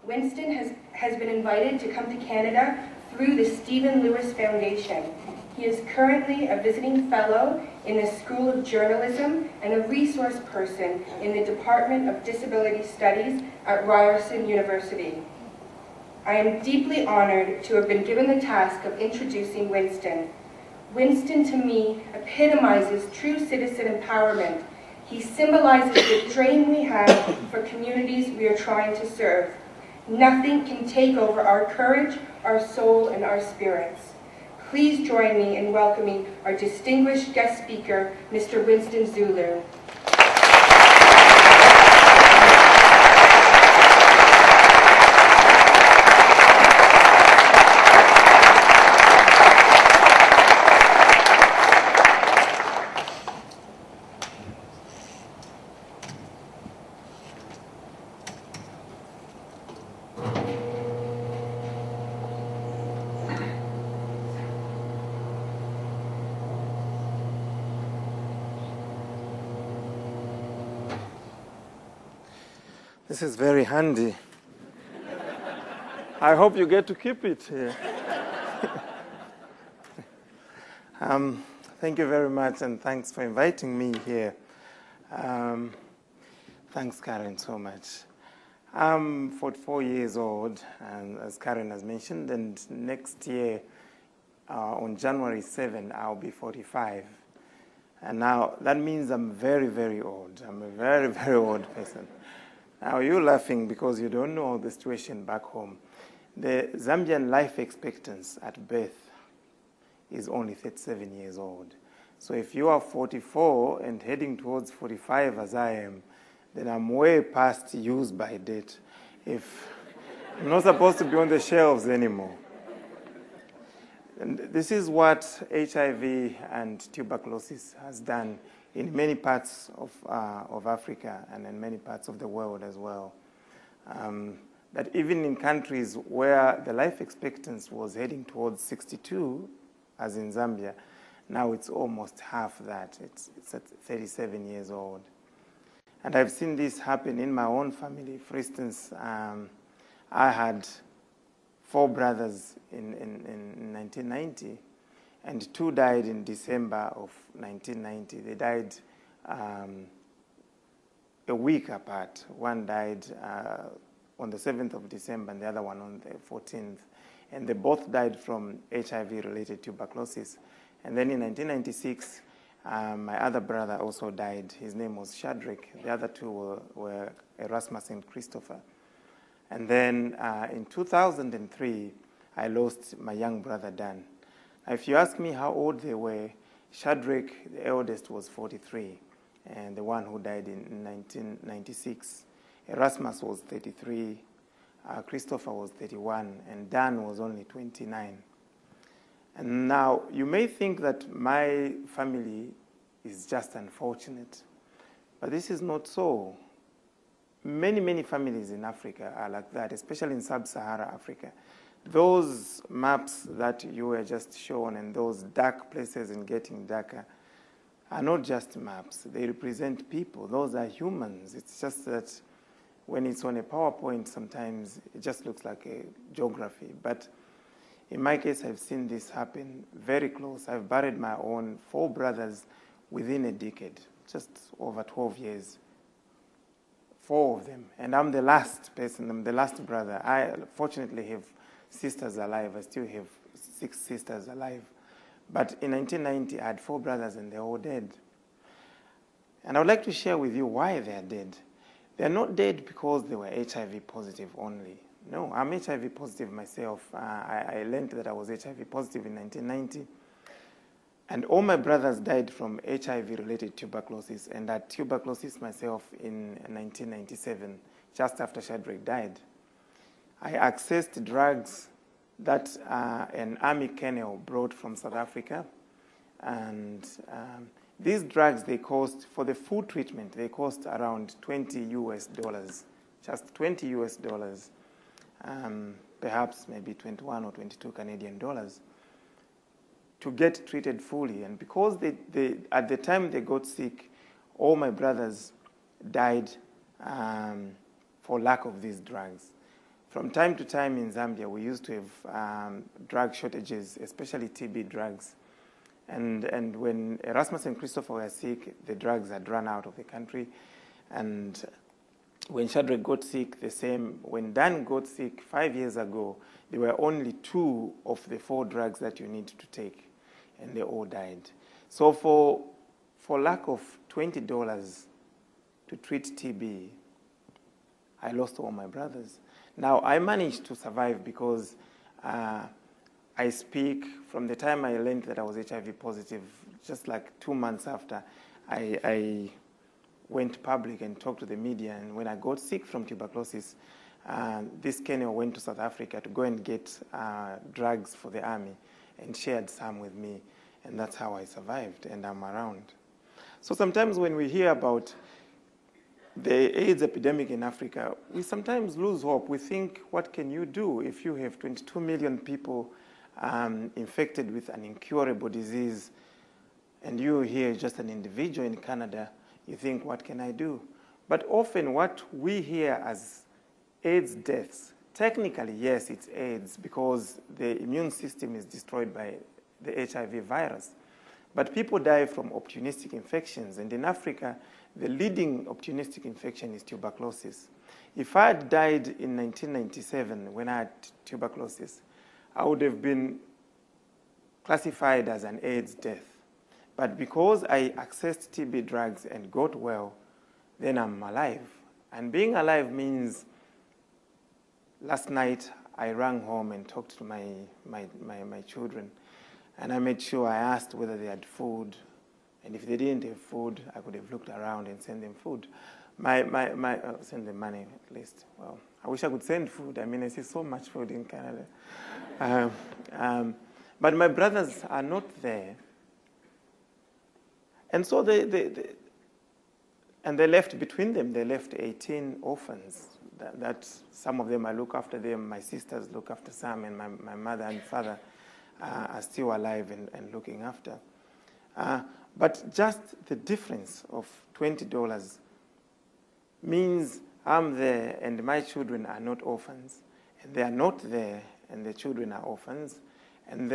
Winston has been invited to come to Canada through the Stephen Lewis Foundation. He is currently a visiting fellow in the School of Journalism and a resource person in the Department of Disability Studies at Ryerson University. I am deeply honored to have been given the task of introducing Winston. Winston, to me, epitomizes true citizen empowerment. He symbolizes the dream we have for communities we are trying to serve. Nothing can take over our courage, our soul, and our spirits. Please join me in welcoming our distinguished guest speaker, Mr. Winstone Zulu. This is very handy. I hope you get to keep it here. Thank you very much, and thanks for inviting me here. Thanks, Karen, so much. I'm 44 years old, and as Karen has mentioned, and next year, on January 7, I'll be 45. And now that means I'm very, very old. I'm a very, very old person. Now, you're laughing because you don't know the situation back home. The Zambian life expectancy at birth is only 37 years old. So if you are 44 and heading towards 45 as I am, then I'm way past use by date. If I'm not supposed to be on the shelves anymore. And this is what HIV and tuberculosis has done in many parts of Africa and in many parts of the world as well. That even in countries where the life expectancy was heading towards 62, as in Zambia, now it's almost half that. It's at 37 years old. And I've seen this happen in my own family. For instance, I had 4 brothers in 1990. And 2 died in December of 1990. They died a week apart. One died on the 7th of December and the other one on the 14th. And they both died from HIV-related tuberculosis. And then in 1996, my other brother also died. His name was Shadrach. The other 2 were Erasmus and Christopher. And then in 2003, I lost my young brother, Dan. If you ask me how old they were, Shadrach, the eldest, was 43, and the one who died in 1996. Erasmus was 33, Christopher was 31, and Dan was only 29. And now, you may think that my family is just unfortunate, but this is not so. Many, many families in Africa are like that, especially in sub-Saharan Africa. Those maps that you were just shown and those dark places and getting darker are not just maps. They represent people. Those are humans. It's just that when it's on a PowerPoint, sometimes it just looks like a geography. But in my case, I've seen this happen very close. I've buried my own 4 brothers within a decade, just over 12 years. 4 of them. And I'm the last person. I'm the last brother. I fortunately have sisters alive. I still have 6 sisters alive. But in 1990, I had 4 brothers and they're all dead. And I would like to share with you why they're dead. They're not dead because they were HIV positive only. No, I'm HIV positive myself. I learned that I was HIV positive in 1990. And all my brothers died from HIV-related tuberculosis, and I had tuberculosis myself in 1997, just after Shadrach died. I accessed drugs that an army colonel brought from South Africa. And these drugs, they cost, for the full treatment, they cost around $20 US, just $20 US, perhaps maybe 21 or 22 Canadian dollars, to get treated fully. And because at the time they got sick, all my brothers died for lack of these drugs. from time to time in Zambia, we used to have drug shortages, especially TB drugs. And when Erasmus and Christopher were sick, the drugs had run out of the country. And when Shadrach got sick, the same. When Dan got sick 5 years ago, there were only 2 of the 4 drugs that you need to take, and they all died. So for lack of $20 to treat TB, I lost all my brothers. Now, I managed to survive because I speak, from the time I learned that I was HIV positive, just like 2 months after, I went public and talked to the media. And when I got sick from tuberculosis, this Kenyan went to South Africa to go and get drugs for the army and shared some with me. And that's how I survived, and I'm around. So sometimes when we hear about the AIDS epidemic in Africa, we sometimes lose hope. We think, what can you do if you have 22 million people infected with an incurable disease, and you here just an individual in Canada? You think, what can I do? But often what we hear as AIDS deaths, technically, yes, it's AIDS because the immune system is destroyed by the HIV virus. But people die from opportunistic infections. And in Africa, the leading opportunistic infection is tuberculosis. If I had died in 1997 when I had tuberculosis, I would have been classified as an AIDS death. But because I accessed TB drugs and got well, then I'm alive. And being alive means last night I ran home and talked to my children. And I made sure I asked whether they had food. And if they didn't have food, I could have looked around and sent them food. Send them money at least. Well, I wish I could send food. I mean, I see so much food in Canada. But my brothers are not there. And so they left between them, they left 18 orphans. That some of them, I look after them. My sisters look after some, and my mother and father are still alive and looking after. But just the difference of $20 means I'm there and my children are not orphans. And they are not there and the children are orphans. And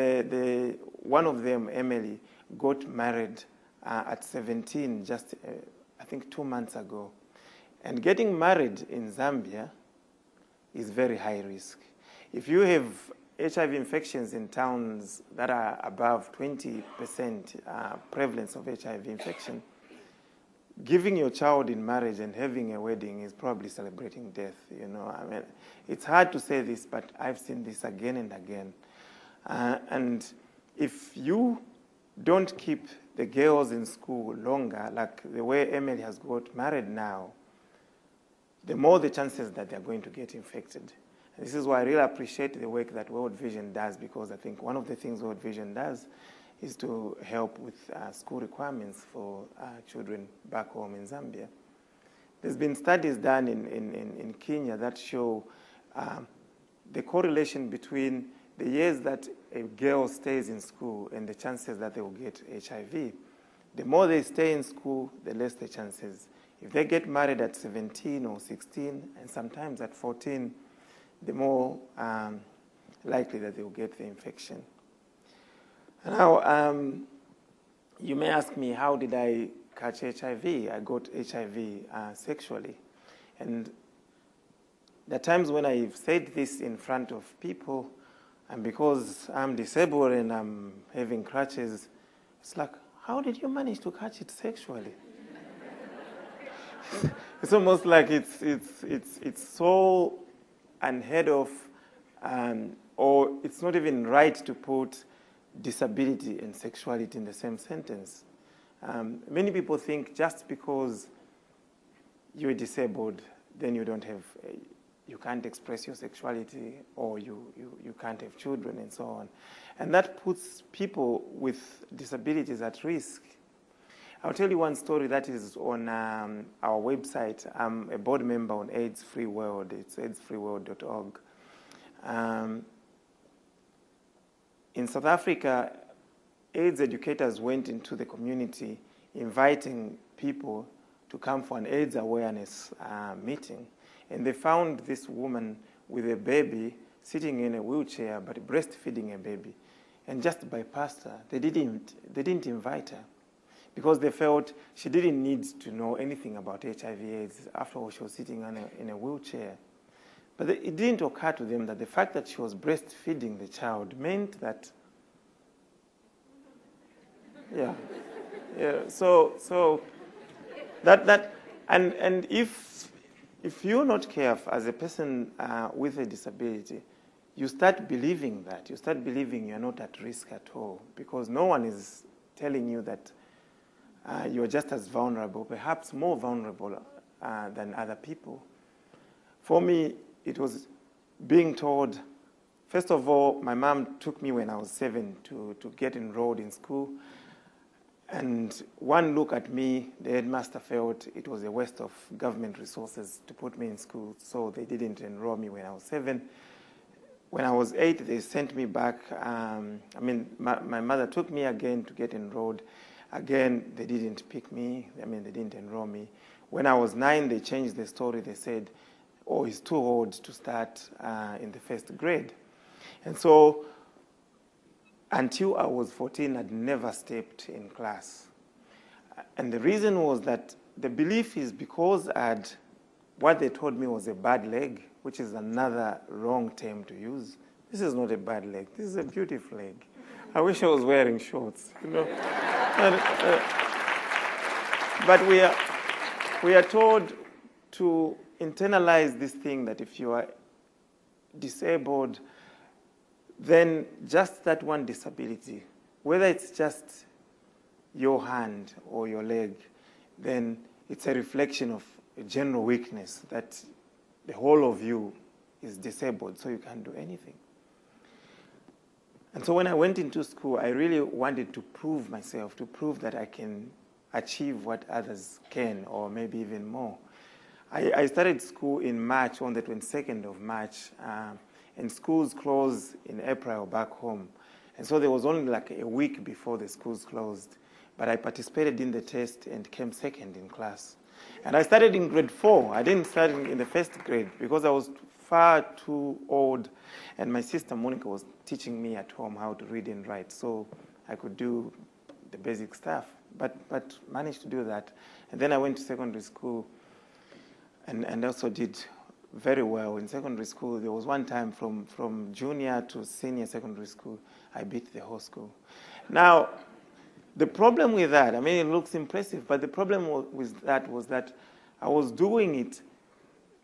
one of them, Emily, got married at 17, just I think 2 months ago. And getting married in Zambia is very high risk. If you have HIV infections in towns that are above 20% prevalence of HIV infection, giving your child in marriage and having a wedding is probably celebrating death. You know, I mean, it's hard to say this, but I've seen this again and again. And if you don't keep the girls in school longer, like the way Emily has got married now, the more the chances that they're going to get infected. And this is why I really appreciate the work that World Vision does, because I think one of the things World Vision does is to help with school requirements for children back home in Zambia. There's been studies done in Kenya that show the correlation between the years that a girl stays in school and the chances that they will get HIV. The more they stay in school, the less the chances. If they get married at 17 or 16, and sometimes at 14, the more likely that they will get the infection. Now, you may ask me, how did I catch HIV? I got HIV sexually. And there are times when I've said this in front of people, and because I'm disabled and I'm having crutches, it's like, how did you manage to catch it sexually? It's almost like it's so unheard of, or it's not even right to put disability and sexuality in the same sentence. Many people think just because you're disabled, then you don't have, you can't express your sexuality, or you can't have children, and so on. And that puts people with disabilities at risk. I'll tell you one story that is on our website. I'm a board member on AIDS Free World. It's aidsfreeworld.org. In South Africa, AIDS educators went into the community inviting people to come for an AIDS awareness meeting. And they found this woman with a baby sitting in a wheelchair but breastfeeding a baby, and just bypassed her. They didn't invite her because they felt she didn't need to know anything about HIV/AIDS. After all, she was sitting in a wheelchair. But it didn't occur to them that the fact that she was breastfeeding the child meant that, so that and if you're not careful as a person with a disability, you start believing that. You start believing you're not at risk at all because no one is telling you that you're just as vulnerable, perhaps more vulnerable than other people. For me, it was being told, first of all, my mom took me when I was 7 to get enrolled in school. And one look at me, the headmaster felt it was a waste of government resources to put me in school, so they didn't enroll me when I was 7. When I was 8, they sent me back. My mother took me again to get enrolled. Again, they didn't pick me. They didn't enroll me. When I was 9, they changed the story. They said, oh, he's too old to start in the first grade. And so until I was 14, I'd never stepped in class. And the reason was that the belief is because what they told me was a bad leg, which is another wrong term to use. This is not a bad leg. This is a beautiful leg. I wish I was wearing shorts, But we are told to internalize this thing that if you are disabled, then just that one disability, whether it's just your hand or your leg, then it's a reflection of a general weakness, that the whole of you is disabled, so you can't do anything. And so when I went into school, I really wanted to prove myself, to prove that I can achieve what others can, or maybe even more. I started school in March, on the 22nd of March, and schools closed in April back home. And so there was only like a week before the schools closed. But I participated in the test and came second in class. And I started in grade 4. I didn't start in the first grade because I was far too old. And my sister Monica was teaching me at home how to read and write. So I could do the basic stuff, but managed to do that. And then I went to secondary school and also did very well in secondary school. There was one time from junior to senior secondary school, I beat the whole school. Now, the problem with that, it looks impressive, but the problem with that was that I was doing it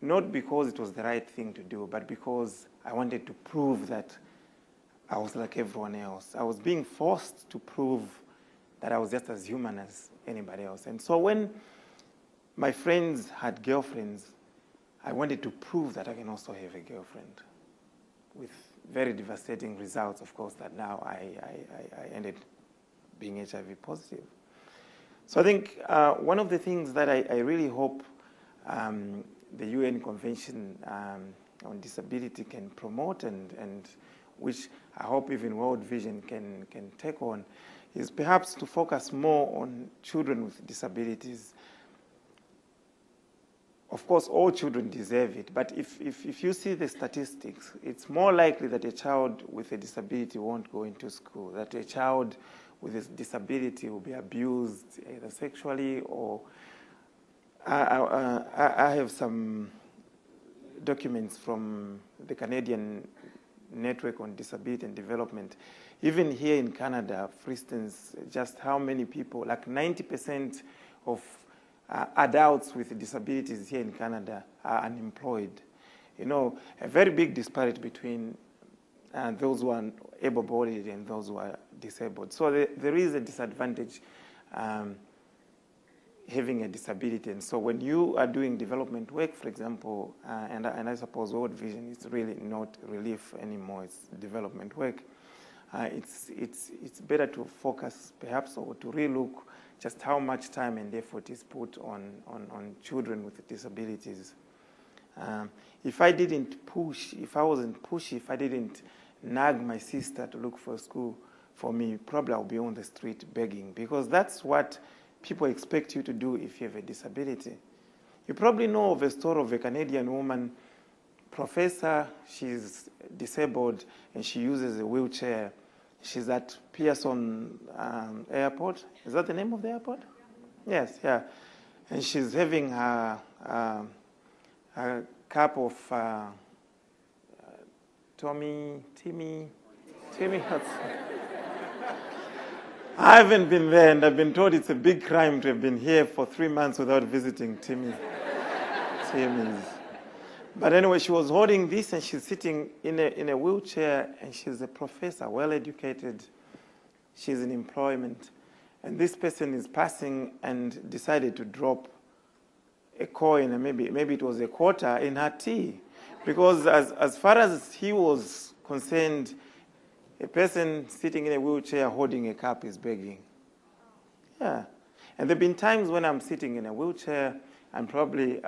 not because it was the right thing to do, but because I wanted to prove that I was like everyone else. I was being forced to prove that I was just as human as anybody else. And so when my friends had girlfriends, I wanted to prove that I can also have a girlfriend, with very devastating results, of course, that now I ended being HIV positive. So I think one of the things that I really hope the UN Convention on Disability can promote and which I hope even World Vision can take on is perhaps to focus more on children with disabilities. Of course, all children deserve it, but if you see the statistics, it's more likely that a child with a disability won't go into school, that a child with a disability will be abused either sexually or... I have some documents from the Canadian Network on Disability and Development. Even here in Canada, for instance, just how many people, like 90% of adults with disabilities here in Canada are unemployed. A very big disparity between those who are able-bodied and those who are disabled. So there is a disadvantage having a disability. And so when you are doing development work, for example, and I suppose World Vision is really not relief anymore, it's development work, it's better to focus perhaps or to relook just how much time and effort is put on children with disabilities. If I didn't push, if I wasn't pushy, if I didn't nag my sister to look for a school for me, probably I'll be on the street begging, because that's what people expect you to do if you have a disability. You probably know of a story of a Canadian woman professor. She's disabled, and she uses a wheelchair. She's at Pearson Airport. Is that the name of the airport? Yes, yeah. And she's having her cup of Timmy. I haven't been there, and I've been told it's a big crime to have been here for 3 months without visiting Timmy's. But anyway, she was holding this, and she's sitting in a wheelchair, and she's a professor, well-educated. She's in employment. And this person is passing and decided to drop a coin, and maybe it was a quarter, in her tea. Because as far as he was concerned, a person sitting in a wheelchair holding a cup is begging. Yeah. And there have been times when I'm sitting in a wheelchair, and probably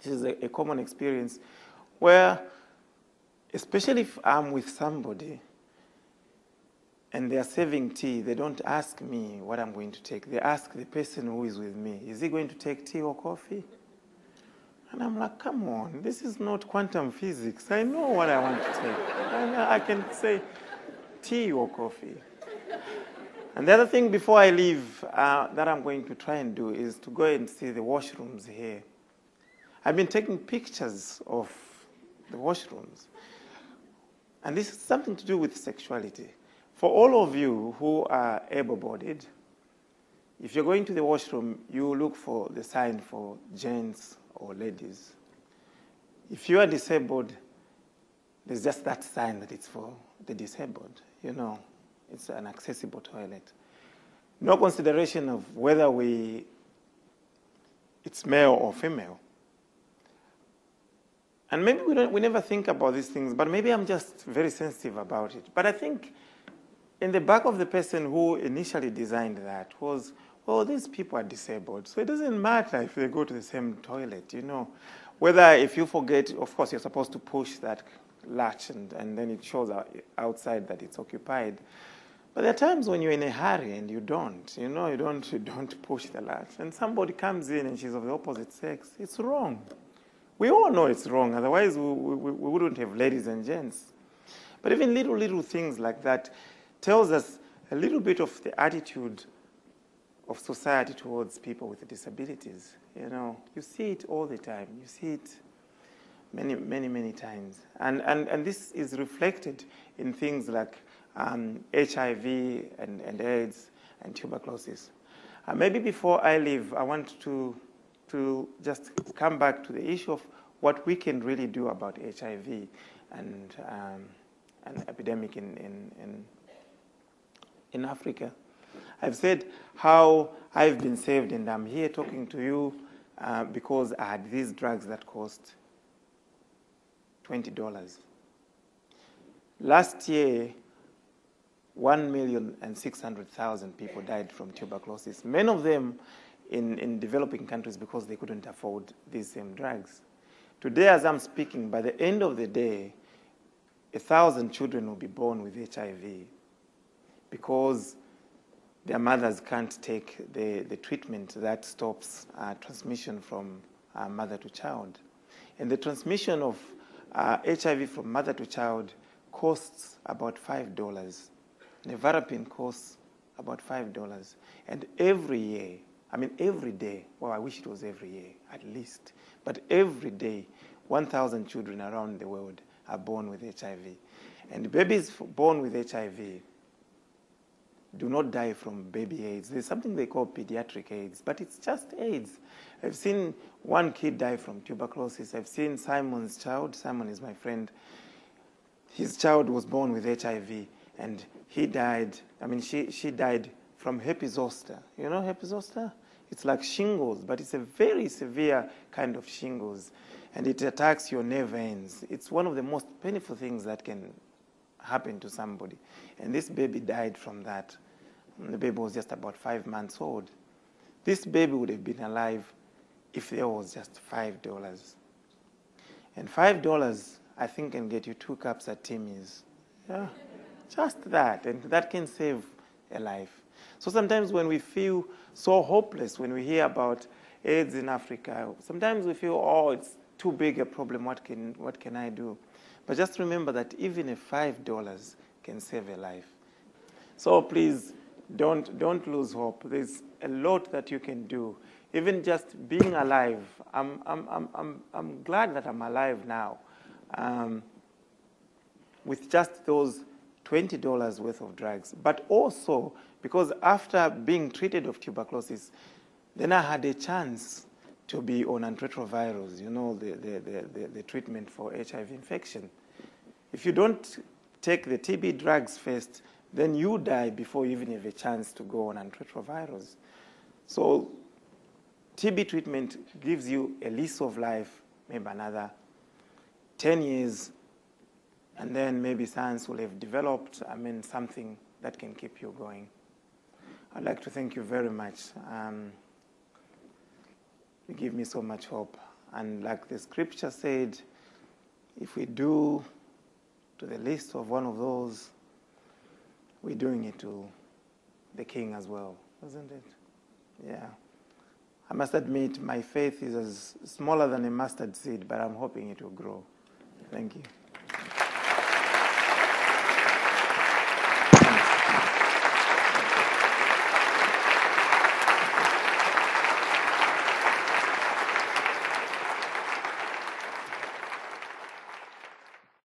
this is a common experience, where, especially if I'm with somebody and they are serving tea, they don't ask me what I'm going to take. They ask the person who is with me, is he going to take tea or coffee? And I'm like, come on, this is not quantum physics. I know what I want to take. And I can say tea or coffee. And the other thing before I leave that I'm going to try and do is to go and see the washrooms here. I've been taking pictures of the washrooms. And this is something to do with sexuality. For all of you who are able-bodied, if you're going to the washroom, you look for the sign for gents or ladies. If you are disabled, there's just that sign that it's for the disabled. You know, it's an accessible toilet. No consideration of whether it's male or female. And maybe we never think about these things, but maybe I'm just very sensitive about it. But I think in the back of the person who initially designed that was, well, these people are disabled, so it doesn't matter if they go to the same toilet, you know. Whether if you forget, of course, you're supposed to push that latch and then it shows outside that it's occupied. But there are times when you're in a hurry and you don't, you know, you don't push the latch. And somebody comes in and she's of the opposite sex. It's wrong. We all know it's wrong, otherwise we wouldn't have ladies and gents. But even little things like that tells us a little bit of the attitude of society towards people with disabilities. You know, you see it all the time. You see it many times. And this is reflected in things like HIV and AIDS and tuberculosis. Maybe before I leave, I want to just come back to the issue of what we can really do about HIV and an epidemic in Africa. I've said how I've been saved, and I'm here talking to you because I had these drugs that cost $20. Last year, 1,600,000 people died from tuberculosis, many of them in developing countries because they couldn't afford these same drugs. Today, as I'm speaking, by the end of the day, 1,000 children will be born with HIV because their mothers can't take the treatment that stops transmission from mother to child. And the transmission of HIV from mother to child costs about $5. Nevirapine costs about $5. And every year, every day, well, I wish it was every year at least, but every day, 1,000 children around the world are born with HIV. And babies born with HIV do not die from baby AIDS. There's something they call pediatric AIDS, but it's just AIDS. I've seen one kid die from tuberculosis. I've seen Simon's child. Simon is my friend. His child was born with HIV, and he died. She died from herpes zoster. You know herpes zoster? It's like shingles, but it's a very severe kind of shingles, and it attacks your nerve ends. It's one of the most painful things that can happen to somebody. And this baby died from that. The baby was just about 5 months old. This baby would have been alive if there was just $5. And $5, I think, can get you 2 cups at Timmy's. Yeah, just that. And that can save a life. So sometimes when we feel so hopeless, when we hear about AIDS in Africa, sometimes we feel, too big a problem. What can I do? But just remember that even a $5 can save a life. So please don't lose hope. There's a lot that you can do. Even just being alive. I'm glad that I'm alive now. With just those $20 worth of drugs. But also, because after being treated of tuberculosis, then I had a chance to be on antiretrovirals, you know, the treatment for HIV infection. If you don't take the TB drugs first, then you die before you even have a chance to go on antiretrovirals. So TB treatment gives you a lease of life, maybe another 10 years, and then maybe science will have developed, something that can keep you going. I'd like to thank you very much. You give me so much hope. And like the scripture said, if we do to the least of one of those, we're doing it to the King as well, isn't it? Yeah. I must admit, my faith is as smaller than a mustard seed, but I'm hoping it will grow. Thank you.